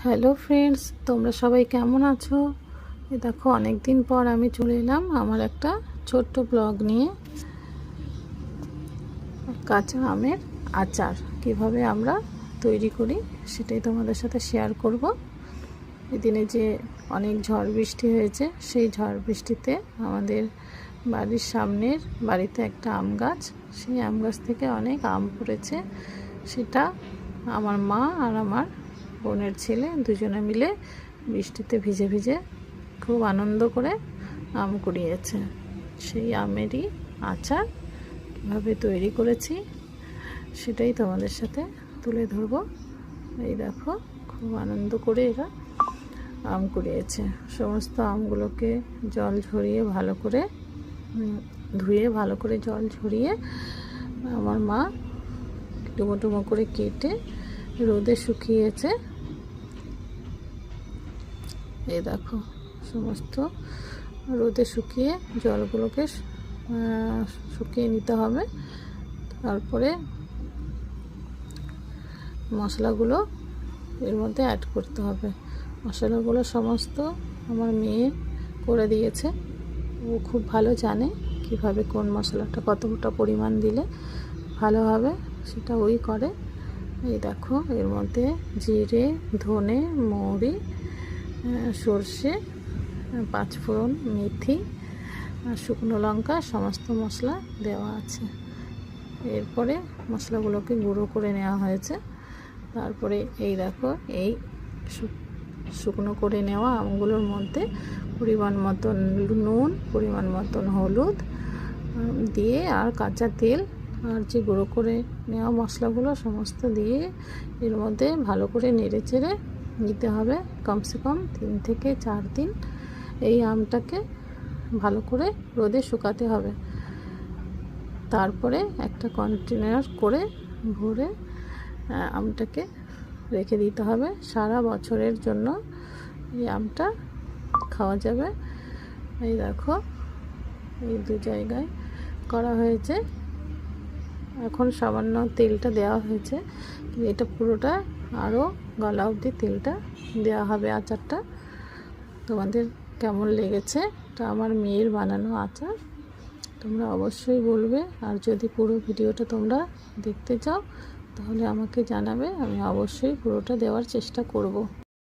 Hello friends, তোমরা সবাই কেমন আছো? দেখো অনেক দিন পর আমি চলে এলাম আমার একটা ছোট্ট ব্লগ নিয়ে। কাঁচা আমের আচার কিভাবে আমরা তৈরি করি সেটাই তোমাদের সাথে শেয়ার করব। এদিনে যে অনেক ঝড় বৃষ্টি হয়েছে, সেই ঝড় বৃষ্টিতে আমাদের বাড়ির সামনের বাড়িতে একটা আম গাছ, সেই আম গাছ থেকে অনেক আম পড়েছে। সেটা আমার মা আর আমার বোনের ছেলে দুজনে মিলে বৃষ্টিতে ভিজে ভিজে খুব আনন্দ করে আম কুড়িয়েছে। সেই আমেরই আচার কীভাবে তৈরি করেছি সেটাই তোমাদের সাথে তুলে ধরবো। এই দেখো, খুব আনন্দ করে এরা আম কুড়িয়েছে। সমস্ত আমগুলোকে জল ঝরিয়ে ভালো করে ধুয়ে ভালো করে জল ঝরিয়ে আমার মা ডুমো ডুমো করে কেটে রোদে শুকিয়েছে। এই দেখো, সমস্ত রোদে শুকিয়ে জলগুলোকে শুকিয়ে নিতে হবে। তারপরে মশলাগুলো এর মধ্যে অ্যাড করতে হবে। মশলাগুলো সমস্ত আমার মেয়ে করে দিয়েছে। ও খুব ভালো জানে কিভাবে কোন মশলাটা কতটা পরিমাণ দিলে ভালো হবে, সেটা ওই করে। এই দেখো, এর মধ্যে জিরে, ধনে, মৌরি, সর্ষে, পাঁচফোড়ন, মেথি আর শুকনো লঙ্কা সমস্ত মশলা দেওয়া আছে। এরপরে মশলাগুলোকে গুঁড়ো করে নেওয়া হয়েছে। তারপরে এই দেখো, এই শুকনো করে নেওয়া আমগুলোর মধ্যে পরিমাণ মতন নুন, পরিমাণ মতন হলুদ দিয়ে আর কাঁচা তেল আর যে গুঁড়ো করে নেওয়া মশলাগুলো সমস্ত দিয়ে এর মধ্যে ভালো করে নেড়ে চেড়ে নিতে হবে। কমসে কম 3 থেকে 4 দিন এই আমটাকে ভালো করে রোদে শুকাতে হবে। তারপরে একটা কন্টেনার করে ভরে আমটাকে রেখে দিতে হবে। সারা বছরের জন্য এই আমটা খাওয়া যাবে। এই দেখো, এই 2 জায়গায় করা হয়েছে। এখন সামান্য তেলটা দেওয়া হয়েছে, এটা পুরোটা আরও গলা অবধি তেলটা দেওয়া হবে আচারটা। তোমাদের কেমন লেগেছে? এটা আমার মেয়ের বানানো আচার, তোমরা অবশ্যই বলবে। আর যদি পুরো ভিডিওটা তোমরা দেখতে চাও তাহলে আমাকে জানাবে, আমি অবশ্যই পুরোটা দেওয়ার চেষ্টা করব।